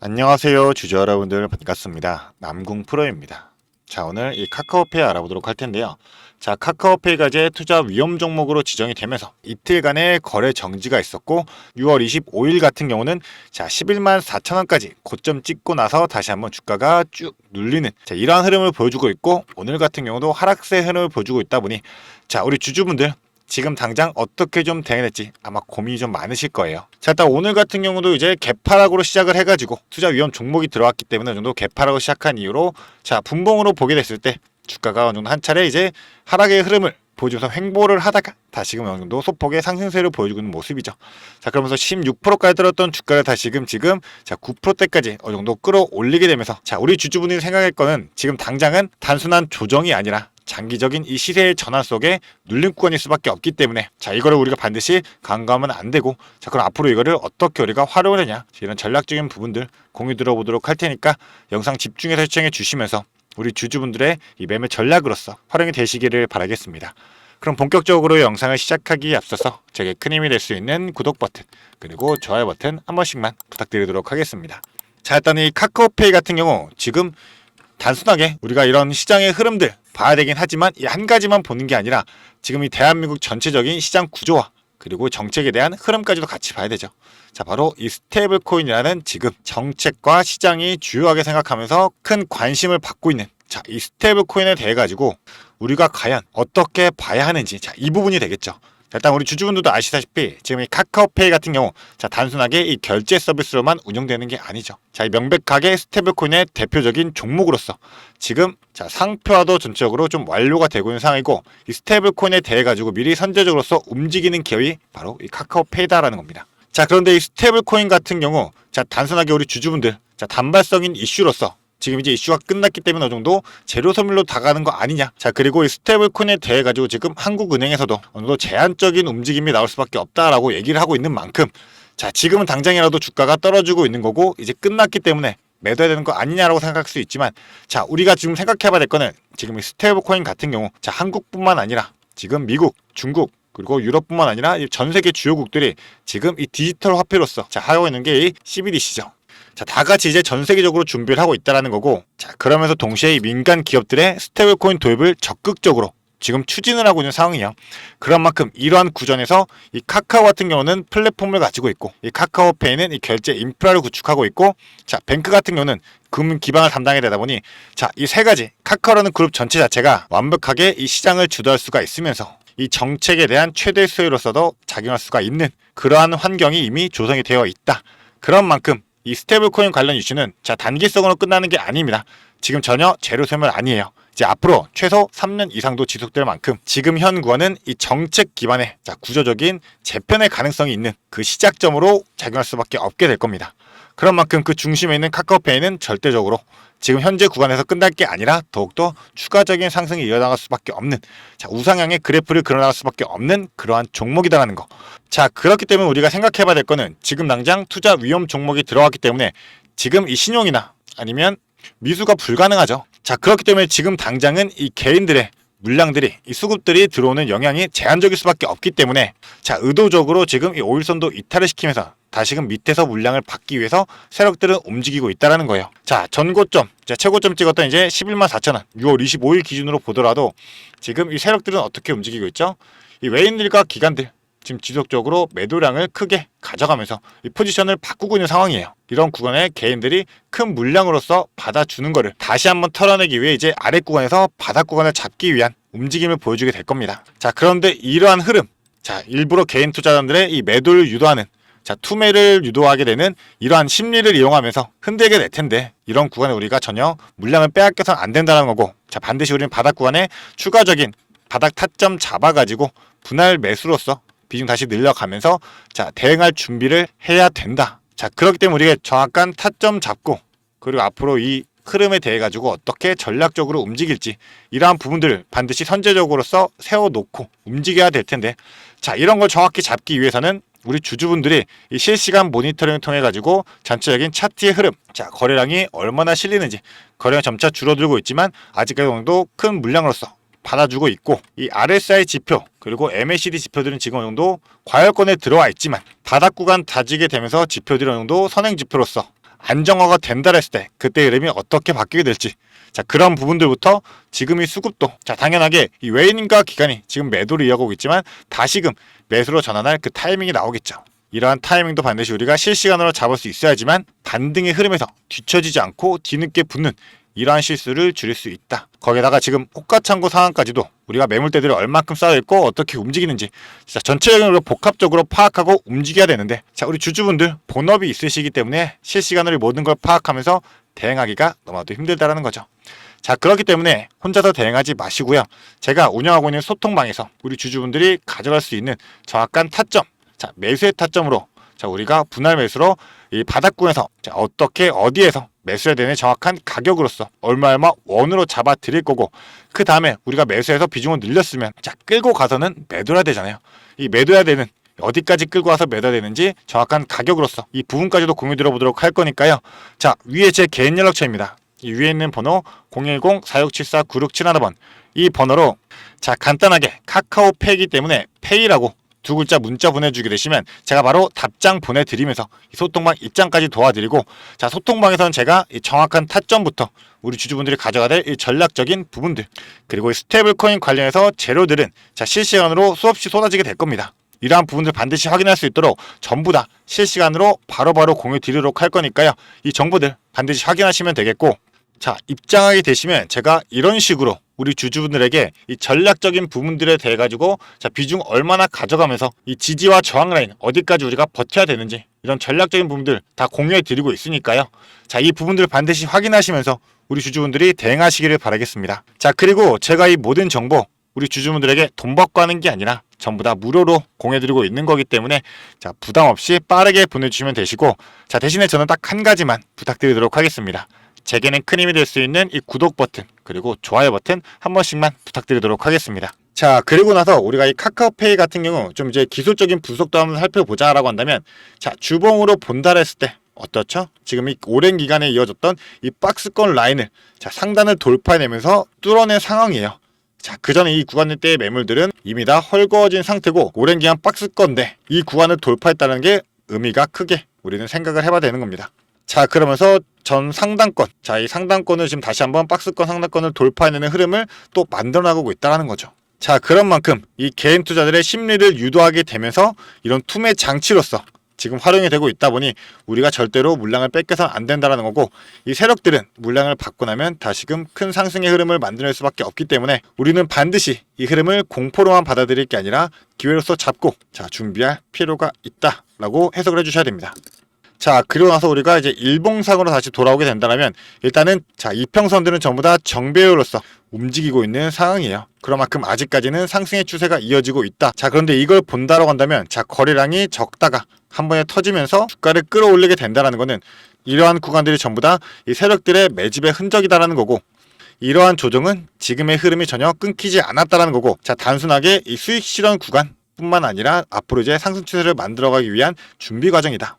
안녕하세요 주주 여러분들, 반갑습니다. 남궁 프로입니다. 자, 오늘 이 카카오페이 알아보도록 할 텐데요. 자, 카카오페이가 이제 투자 위험 종목으로 지정이 되면서 이틀간의 거래 정지가 있었고, 6월 25일 같은 경우는 자 11만 4천 원까지 고점 찍고 나서 다시 한번 주가가 쭉 눌리는 이러한 흐름을 보여주고 있고, 오늘 같은 경우도 하락세 흐름을 보여주고 있다 보니 자, 우리 주주분들 지금 당장 어떻게 좀 대응할지 아마 고민이 좀 많으실 거예요. 자, 일단 오늘 같은 경우도 이제 개파락으로 시작을 해가지고 투자 위험 종목이 들어왔기 때문에 어느 정도 개파락으로 시작한 이후로 자 분봉으로 보게 됐을 때 주가가 어느 정도 한 차례 이제 하락의 흐름을 보여주면서 횡보를 하다가 다시금 어느 정도 소폭의 상승세를 보여주고 있는 모습이죠. 자, 그러면서 16%까지 떨어졌던 주가를 다시금 자 9%대까지 어느 정도 끌어올리게 되면서 자 우리 주주분들이 생각할 거는 지금 당장은 단순한 조정이 아니라 장기적인 이 시세의 전환 속에 눌림 구간일 수밖에 없기 때문에 자 이거를 우리가 반드시 간과하면 안 되고, 자 그럼 앞으로 이거를 어떻게 우리가 활용을 하냐, 이런 전략적인 부분들 공유 들어보도록 할 테니까 영상 집중해서 시청해 주시면서 우리 주주분들의 이 매매 전략으로서 활용이 되시기를 바라겠습니다. 그럼 본격적으로 영상을 시작하기에 앞서서 제게 큰 힘이 될 수 있는 구독 버튼 그리고 좋아요 버튼 한 번씩만 부탁드리도록 하겠습니다. 자, 일단 이 카카오페이 같은 경우 지금 단순하게 우리가 이런 시장의 흐름들 봐야 되긴 하지만 이 한 가지만 보는 게 아니라 지금 이 대한민국 전체적인 시장 구조와 그리고 정책에 대한 흐름까지도 같이 봐야 되죠. 자, 바로 이 스테이블 코인이라는 지금 정책과 시장이 주요하게 생각하면서 큰 관심을 받고 있는 자, 이 스테이블 코인에 대해 가지고 우리가 과연 어떻게 봐야 하는지, 자, 이 부분이 되겠죠. 일단 우리 주주분들도 아시다시피 지금 이 카카오페이 같은 경우 자 단순하게 이 결제 서비스로만 운영되는 게 아니죠. 자, 이 명백하게 스테이블코인의 대표적인 종목으로서 지금 자 상표화도 전적으로 좀 완료가 되고 있는 상황이고, 이 스테이블코인에 대해 가지고 미리 선제적으로서 움직이는 기업이 바로 이 카카오페이다라는 겁니다. 자, 그런데 이 스테이블코인 같은 경우 자 단순하게 우리 주주분들 자 단발성인 이슈로서 지금 이제 이슈가 끝났기 때문에 어느 정도 제로 섬유로 다가가는 거 아니냐. 자, 그리고 이 스테이블 코인에 대해 가지고 지금 한국은행에서도 어느 정도 제한적인 움직임이 나올 수밖에 없다라고 얘기를 하고 있는 만큼 자 지금은 당장이라도 주가가 떨어지고 있는 거고 이제 끝났기 때문에 매도해야 되는 거 아니냐라고 생각할 수 있지만, 자 우리가 지금 생각해봐야 될 거는 지금 이 스테이블 코인 같은 경우 자 한국뿐만 아니라 지금 미국, 중국 그리고 유럽뿐만 아니라 전 세계 주요국들이 지금 이 디지털 화폐로서 자 하고 있는 게 이 CBDC죠. 자, 다 같이 이제 전 세계적으로 준비를 하고 있다라는 거고, 자, 그러면서 동시에 이 민간 기업들의 스테이블 코인 도입을 적극적으로 지금 추진을 하고 있는 상황이에요. 그런 만큼 이러한 구전에서 이 카카오 같은 경우는 플랫폼을 가지고 있고, 이 카카오페이는 이 결제 인프라를 구축하고 있고, 자, 뱅크 같은 경우는 금융 기반을 담당해야 되다 보니, 자, 이 세 가지 카카오라는 그룹 전체 자체가 완벽하게 이 시장을 주도할 수가 있으면서 이 정책에 대한 최대 수혜로서도 작용할 수가 있는 그러한 환경이 이미 조성이 되어 있다. 그런 만큼 이 스테이블 코인 관련 이슈는 자 단기성으로 끝나는 게 아닙니다. 지금 전혀 제로 셈은 아니에요. 이제 앞으로 최소 3년 이상도 지속될 만큼 지금 현 구간은 이 정책 기반의 자 구조적인 재편의 가능성이 있는 그 시작점으로 작용할 수밖에 없게 될 겁니다. 그런 만큼 그 중심에 있는 카카오페이는 절대적으로 지금 현재 구간에서 끝날 게 아니라 더욱더 추가적인 상승이 이어나갈 수밖에 없는 자 우상향의 그래프를 그려나갈 수밖에 없는 그러한 종목이다라는 거. 자, 그렇기 때문에 우리가 생각해봐야 될 거는 지금 당장 투자 위험 종목이 들어왔기 때문에 지금 이 신용이나 아니면 미수가 불가능하죠. 자, 그렇기 때문에 지금 당장은 이 개인들의 물량들이 이 수급들이 들어오는 영향이 제한적일 수밖에 없기 때문에 자 의도적으로 지금 이 5일선도 이탈을 시키면서 다시금 밑에서 물량을 받기 위해서 세력들은 움직이고 있다라는 거예요. 자, 전고점, 자 최고점 찍었던 이제 11만 4천 원, 6월 25일 기준으로 보더라도 지금 이 세력들은 어떻게 움직이고 있죠? 이 외인들과 기관들 지금 지속적으로 매도량을 크게 가져가면서 이 포지션을 바꾸고 있는 상황이에요. 이런 구간에 개인들이 큰 물량으로서 받아주는 거를 다시 한번 털어내기 위해 이제 아래 구간에서 바닥 구간을 잡기 위한 움직임을 보여주게 될 겁니다. 자, 그런데 이러한 흐름, 자 일부러 개인 투자자들의 이 매도를 유도하는 자 투매를 유도하게 되는 이러한 심리를 이용하면서 흔들게 될 텐데, 이런 구간에 우리가 전혀 물량을 빼앗겨서는 안 된다는 거고, 자 반드시 우리는 바닥 구간에 추가적인 바닥 타점 잡아가지고 분할 매수로서 비중 다시 늘려가면서 자 대응할 준비를 해야 된다. 자, 그렇기 때문에 우리가 정확한 타점 잡고 그리고 앞으로 이 흐름에 대해 가지고 어떻게 전략적으로 움직일지 이러한 부분들을 반드시 선제적으로서 세워놓고 움직여야 될 텐데, 자 이런 걸 정확히 잡기 위해서는 우리 주주분들이 이 실시간 모니터링을 통해 가지고 전체적인 차트의 흐름, 자 거래량이 얼마나 실리는지, 거래량이 점차 줄어들고 있지만 아직까지 어느 정도 큰 물량으로서 받아주고 있고, 이 RSI 지표 그리고 MACD 지표들은 지금 어느 정도 과열권에 들어와 있지만 바닥 구간 다지게 되면서 지표들이 어느 정도 선행 지표로서 안정화가 된다 했을 때 그때 흐름이 어떻게 바뀌게 될지, 자 그런 부분들부터 지금 이 수급도, 자 당연하게 이 외인과 기관이 지금 매도를 이어가고 있지만 다시금 매수로 전환할 그 타이밍이 나오겠죠. 이러한 타이밍도 반드시 우리가 실시간으로 잡을 수 있어야지만 반등의 흐름에서 뒤처지지 않고 뒤늦게 붙는 이러한 실수를 줄일 수 있다. 거기다가 지금 호가창고 상황까지도 우리가 매물대들이 얼만큼 쌓여있고 어떻게 움직이는지 진짜 전체적으로 복합적으로 파악하고 움직여야 되는데, 자 우리 주주분들 본업이 있으시기 때문에 실시간으로 모든 걸 파악하면서 대응하기가 너무나도 힘들다라는 거죠. 자 그렇기 때문에 혼자서 대응하지 마시고요. 제가 운영하고 있는 소통방에서 우리 주주분들이 가져갈 수 있는 정확한 타점, 자 매수의 타점으로, 자 우리가 분할 매수로 이 바닥권에서 자 어떻게 어디에서 매수해야 되는 정확한 가격으로서 얼마 원으로 잡아 드릴 거고, 그 다음에 우리가 매수해서 비중을 늘렸으면 자 끌고 가서는 매도해야 되잖아요. 이 매도해야 되는 어디까지 끌고 와서 매도해야 되는지 정확한 가격으로서 이 부분까지도 공유 들어보도록 할 거니까요. 자 위에 제 개인 연락처입니다. 이 위에 있는 번호 010-4674-9671번, 이 번호로 자 간단하게 카카오페이이기 때문에 페이라고 두 글자 문자 보내주게 되시면 제가 바로 답장 보내드리면서 이 소통방 입장까지 도와드리고, 자 소통방에서는 제가 이 정확한 타점부터 우리 주주분들이 가져가야 될 이 전략적인 부분들, 그리고 이 스테이블코인 관련해서 재료들은 자 실시간으로 수없이 쏟아지게 될 겁니다. 이러한 부분들 반드시 확인할 수 있도록 전부 다 실시간으로 바로바로 공유 드리도록 할 거니까요. 이 정보들 반드시 확인하시면 되겠고, 자 입장하게 되시면 제가 이런 식으로 우리 주주분들에게 이 전략적인 부분들에 대해 가지고 자 비중 얼마나 가져가면서 이 지지와 저항 라인 어디까지 우리가 버텨야 되는지 이런 전략적인 부분들 다 공유해 드리고 있으니까요. 자 이 부분들 반드시 확인하시면서 우리 주주분들이 대응하시기를 바라겠습니다. 자 그리고 제가 이 모든 정보 우리 주주분들에게 돈 받고 하는 게 아니라 전부 다 무료로 공유해드리고 있는 거기 때문에 자 부담 없이 빠르게 보내주시면 되시고, 자 대신에 저는 딱 한 가지만 부탁드리도록 하겠습니다. 제게는 큰 힘이 될 수 있는 이 구독 버튼 그리고 좋아요 버튼 한 번씩만 부탁드리도록 하겠습니다. 자 그리고 나서 우리가 이 카카오페이 같은 경우 좀 이제 기술적인 분석도 한번 살펴보자 라고 한다면, 자 주봉으로 본다 했을 때 어떻죠? 지금 이 오랜 기간에 이어졌던 이 박스권 라인을 자 상단을 돌파해내면서 뚫어낸 상황이에요. 자 그전에 이 구간 때의 매물들은 이미 다 헐거워진 상태고 오랜 기간 박스권인데 이 구간을 돌파했다는 게 의미가 크게 우리는 생각을 해봐야 되는 겁니다. 자 그러면서 전 상단권, 자 이 상단권을 지금 다시 한번 박스권 상단권을 돌파해내는 흐름을 또 만들어나가고 있다는 거죠. 자 그런 만큼 이 개인 투자들의 심리를 유도하게 되면서 이런 투매 장치로서 지금 활용이 되고 있다 보니 우리가 절대로 물량을 뺏겨서는 안 된다는 거고, 이 세력들은 물량을 받고 나면 다시금 큰 상승의 흐름을 만들어낼 수밖에 없기 때문에 우리는 반드시 이 흐름을 공포로만 받아들일 게 아니라 기회로서 잡고 자 준비할 필요가 있다라고 해석을 해주셔야 됩니다. 자 그리고 나서 우리가 이제 일봉상으로 다시 돌아오게 된다면 일단은 자 이평선들은 전부 다 정배율로서 움직이고 있는 상황이에요. 그런 만큼 아직까지는 상승의 추세가 이어지고 있다. 자 그런데 이걸 본다라고 한다면 자 거래량이 적다가 한 번에 터지면서 주가를 끌어올리게 된다는 것은 이러한 구간들이 전부 다 이 세력들의 매집의 흔적이다라는 거고, 이러한 조정은 지금의 흐름이 전혀 끊기지 않았다라는 거고, 자 단순하게 이 수익 실현 구간뿐만 아니라 앞으로 이제 상승 추세를 만들어가기 위한 준비 과정이다.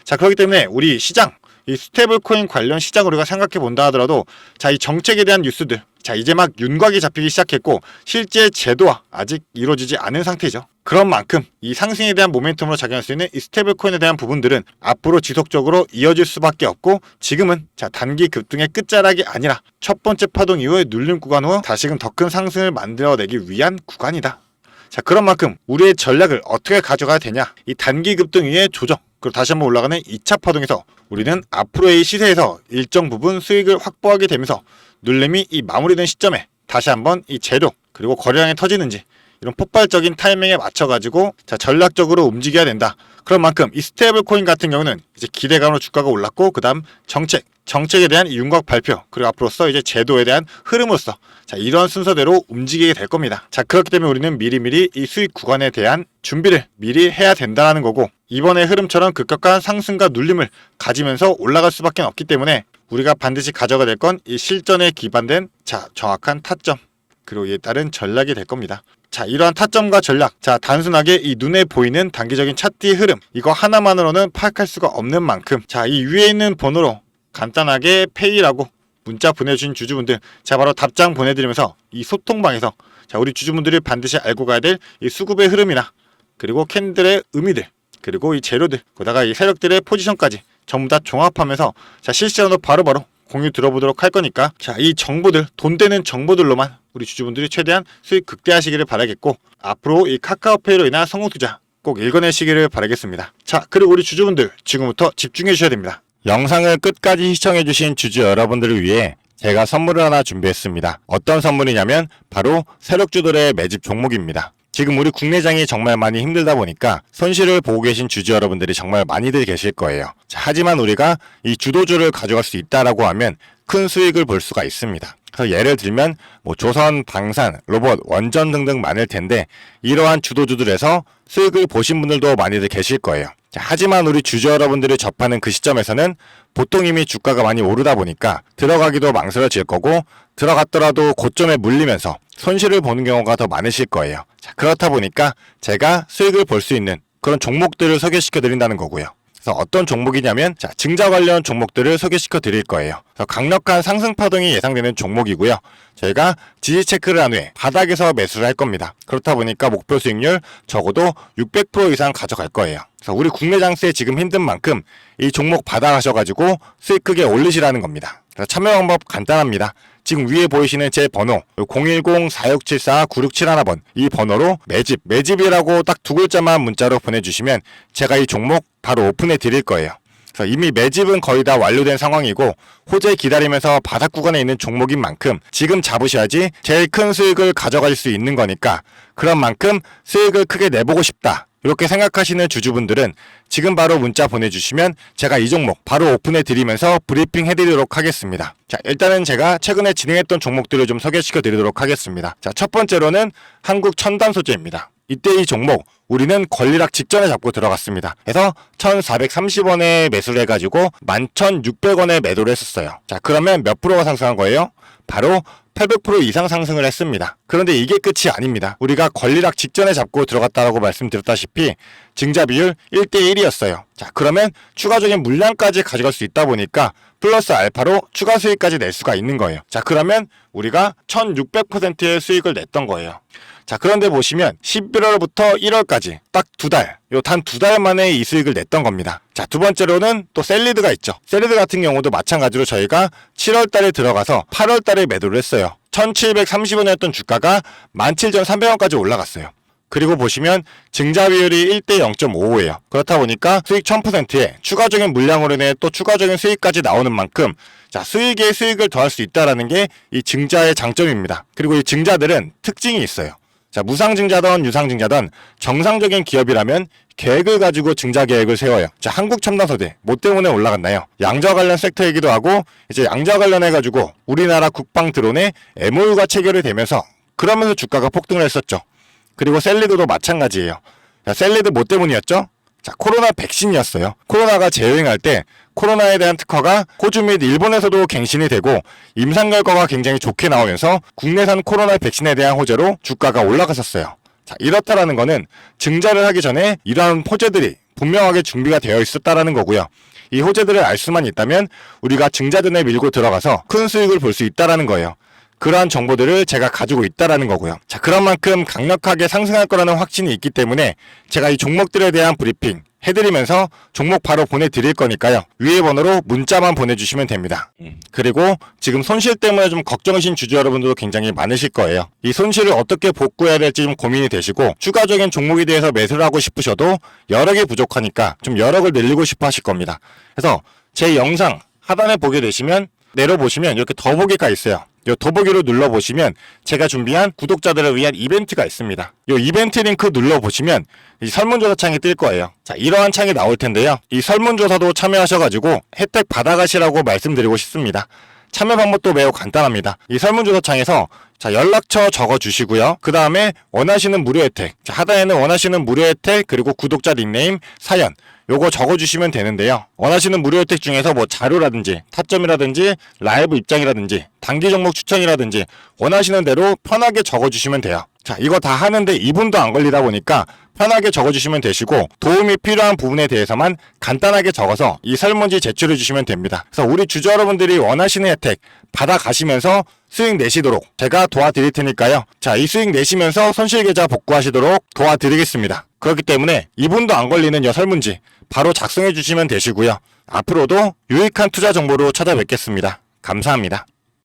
자 그렇기 때문에 우리 시장, 이 스테이블코인 관련 시장 우리가 생각해 본다 하더라도 자 이 정책에 대한 뉴스들 자 이제 막 윤곽이 잡히기 시작했고 실제 제도화 아직 이루어지지 않은 상태죠. 그런 만큼 이 상승에 대한 모멘텀으로 작용할 수 있는 이 스테이블코인에 대한 부분들은 앞으로 지속적으로 이어질 수밖에 없고, 지금은 자 단기 급등의 끝자락이 아니라 첫 번째 파동 이후에 눌림 구간 후 다시금 더 큰 상승을 만들어내기 위한 구간이다. 자 그런 만큼 우리의 전략을 어떻게 가져가야 되냐, 이 단기 급등 위의 조정 그리고 다시 한번 올라가는 2차 파동에서 우리는 앞으로의 시세에서 일정 부분 수익을 확보하게 되면서 눌림이 이 마무리된 시점에 다시 한번 이 재료 그리고 거래량이 터지는지 이런 폭발적인 타이밍에 맞춰가지고 자 전략적으로 움직여야 된다. 그런 만큼 이 스테이블 코인 같은 경우는 이제 기대감으로 주가가 올랐고, 그 다음 정책에 대한 윤곽 발표, 그리고 앞으로서 이제 제도에 대한 흐름으로서 자 이런 순서대로 움직이게 될 겁니다. 자 그렇기 때문에 우리는 미리미리 이 수익 구간에 대한 준비를 미리 해야 된다는 거고, 이번의 흐름처럼 급격한 상승과 눌림을 가지면서 올라갈 수밖에 없기 때문에 우리가 반드시 가져가야 될 건 이 실전에 기반된 자 정확한 타점 그리고 이에 따른 전략이 될 겁니다. 자 이러한 타점과 전략, 자 단순하게 이 눈에 보이는 단기적인 차트의 흐름 이거 하나만으로는 파악할 수가 없는 만큼 자 이 위에 있는 번호로 간단하게 페이라고 문자 보내주신 주주분들 자 바로 답장 보내드리면서 이 소통방에서 자 우리 주주분들이 반드시 알고 가야 될 이 수급의 흐름이나 그리고 캔들의 의미들 그리고 이 재료들, 거기다가 이 세력들의 포지션까지 전부 다 종합하면서 자, 실시간으로 바로바로 공유 들어보도록 할 거니까 자, 이 정보들, 돈 되는 정보들로만 우리 주주분들이 최대한 수익 극대화하시기를 바라겠고, 앞으로 이 카카오페이로 인한 성공 투자 꼭 읽어내시기를 바라겠습니다. 자, 그리고 우리 주주분들 지금부터 집중해 주셔야 됩니다. 영상을 끝까지 시청해 주신 주주 여러분들을 위해 제가 선물을 하나 준비했습니다. 어떤 선물이냐면 바로 세력주들의 매집 종목입니다. 지금 우리 국내장이 정말 많이 힘들다 보니까 손실을 보고 계신 주주 여러분들이 정말 많이들 계실 거예요. 자, 하지만 우리가 이 주도주를 가져갈 수 있다라고 하면 큰 수익을 볼 수가 있습니다. 그래서 예를 들면 뭐 조선, 방산, 로봇, 원전 등등 많을 텐데 이러한 주도주들에서 수익을 보신 분들도 많이들 계실 거예요. 자, 하지만 우리 주주 여러분들이 접하는 그 시점에서는 보통 이미 주가가 많이 오르다 보니까 들어가기도 망설여질 거고, 들어갔더라도 고점에 물리면서 손실을 보는 경우가 더 많으실 거예요. 자, 그렇다 보니까 제가 수익을 볼 수 있는 그런 종목들을 소개시켜 드린다는 거고요. 그래서 어떤 종목이냐면 자, 증자 관련 종목들을 소개시켜 드릴 거예요. 그래서 강력한 상승 파동이 예상되는 종목이고요. 저희가 지지 체크를 한 후에 바닥에서 매수를 할 겁니다. 그렇다 보니까 목표 수익률 적어도 600% 이상 가져갈 거예요. 그래서 우리 국내 장세 지금 힘든 만큼 이 종목 받아가셔가지고 수익 크게 올리시라는 겁니다. 그래서 참여 방법 간단합니다. 지금 위에 보이시는 제 번호 010-4674-9671번 이 번호로 매집이라고 딱 두 글자만 문자로 보내주시면 제가 이 종목 바로 오픈해 드릴 거예요. 그래서 이미 매집은 거의 다 완료된 상황이고 호재 기다리면서 바닥 구간에 있는 종목인 만큼 지금 잡으셔야지 제일 큰 수익을 가져갈 수 있는 거니까, 그런 만큼 수익을 크게 내보고 싶다 이렇게 생각하시는 주주분들은 지금 바로 문자 보내주시면 제가 이 종목 바로 오픈해 드리면서 브리핑 해드리도록 하겠습니다. 자, 일단은 제가 최근에 진행했던 종목들을 좀 소개시켜 드리도록 하겠습니다. 자, 첫 번째로는 한국 첨단 소재입니다. 이때 이 종목 우리는 권리락 직전에 잡고 들어갔습니다. 그래서 1430원에 매수를 해가지고 11,600원에 매도를 했었어요. 자, 그러면 몇 프로가 상승한 거예요? 바로 800% 이상 상승을 했습니다. 그런데 이게 끝이 아닙니다. 우리가 권리락 직전에 잡고 들어갔다라고 말씀드렸다시피 증자 비율 1대1이었어요. 자, 그러면 추가적인 물량까지 가져갈 수 있다 보니까 플러스 알파로 추가 수익까지 낼 수가 있는 거예요. 자, 그러면 우리가 1600%의 수익을 냈던 거예요. 자, 그런데 보시면 11월부터 1월까지 딱 단 두 달 만에 이 수익을 냈던 겁니다. 자, 두 번째로는 또 셀리드가 있죠. 셀리드 같은 경우도 마찬가지로 저희가 7월 달에 들어가서 8월 달에 매도를 했어요. 1730원이었던 주가가 17,300원까지 올라갔어요. 그리고 보시면 증자 비율이 1대 0.55예요. 그렇다 보니까 수익 1000%에 추가적인 물량으로 인해 또 추가적인 수익까지 나오는 만큼 자, 수익에 수익을 더할 수 있다는 게 이 증자의 장점입니다. 그리고 이 증자들은 특징이 있어요. 자, 무상증자든 유상증자든 정상적인 기업이라면 계획을 가지고 증자 계획을 세워요. 자, 한국첨단소재 뭐 때문에 올라갔나요? 양자 관련 섹터이기도 하고 이제 양자 관련해가지고 우리나라 국방 드론에 MOU가 체결이 되면서 그러면서 주가가 폭등을 했었죠. 그리고 셀리드도 마찬가지예요. 자, 셀리드 뭐 때문이었죠? 자, 코로나 백신이었어요. 코로나가 재유행할 때 코로나에 대한 특허가 호주 및 일본에서도 갱신이 되고 임상 결과가 굉장히 좋게 나오면서 국내산 코로나 백신에 대한 호재로 주가가 올라갔었어요. 자, 이렇다라는 거는 증자를 하기 전에 이러한 호재들이 분명하게 준비가 되어 있었다라는 거고요. 이 호재들을 알 수만 있다면 우리가 증자전에 밀고 들어가서 큰 수익을 볼 수 있다라는 거예요. 그러한 정보들을 제가 가지고 있다라는 거고요. 자, 그런 만큼 강력하게 상승할 거라는 확신이 있기 때문에 제가 이 종목들에 대한 브리핑 해드리면서 종목 바로 보내드릴 거니까요. 위에 번호로 문자만 보내주시면 됩니다. 그리고 지금 손실 때문에 좀 걱정이신 주주 여러분들도 굉장히 많으실 거예요. 이 손실을 어떻게 복구해야 될지 좀 고민이 되시고 추가적인 종목에 대해서 매수를 하고 싶으셔도 여력이 부족하니까 좀 여력을 늘리고 싶어 하실 겁니다. 그래서 제 영상 하단에 보게 되시면 내려보시면 이렇게 더보기가 있어요. 이 더보기로 눌러보시면 제가 준비한 구독자들을 위한 이벤트가 있습니다. 이 이벤트 링크 눌러보시면 이 설문조사 창이 뜰 거예요. 자, 이러한 창이 나올 텐데요. 이 설문조사도 참여하셔가지고 혜택 받아가시라고 말씀드리고 싶습니다. 참여 방법도 매우 간단합니다. 이 설문조사 창에서 자, 연락처 적어주시고요. 그 다음에 원하시는 무료 혜택, 자, 하단에는 원하시는 무료 혜택 그리고 구독자 닉네임, 사연 요거 적어주시면 되는데요. 원하시는 무료 혜택 중에서 뭐 자료라든지 타점이라든지 라이브 입장이라든지 단기 종목 추천이라든지 원하시는 대로 편하게 적어주시면 돼요. 자, 이거 다 하는데 2분도 안 걸리다 보니까 편하게 적어주시면 되시고 도움이 필요한 부분에 대해서만 간단하게 적어서 이 설문지 제출해 주시면 됩니다. 그래서 우리 주주 여러분들이 원하시는 혜택 받아가시면서 수익 내시도록 제가 도와드릴 테니까요. 자, 이 수익 내시면서 손실계좌 복구하시도록 도와드리겠습니다. 그렇기 때문에 2분도 안 걸리는 이 설문지 바로 작성해 주시면 되시고요. 앞으로도 유익한 투자 정보로 찾아뵙겠습니다. 감사합니다.